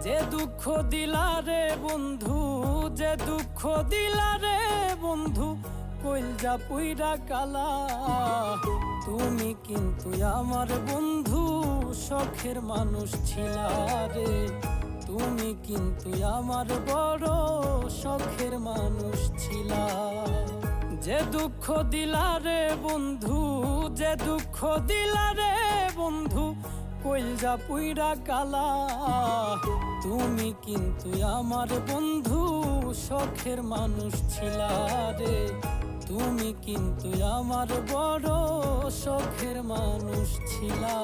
যে দুঃখ দিলা রে বন্ধু, যে দুঃখ দিলা রে বন্ধু, কইলজা পুইরা কালা। তুমি কিন্তু আমার বন্ধু শখের মানুষ ছিলা রে, তুমি কিন্তু আমার বড় শখের মানুষ ছিলা। যে দুঃখ দিলা রে বন্ধু, যে দুঃখ দিলা রে বন্ধু, কইলজা পুইরা কালা। তুমি কিন্তু আমার বন্ধু শখের মানুষ ছিলা রে, তুমি কিন্তু আমার বড় শখের মানুষ ছিলা।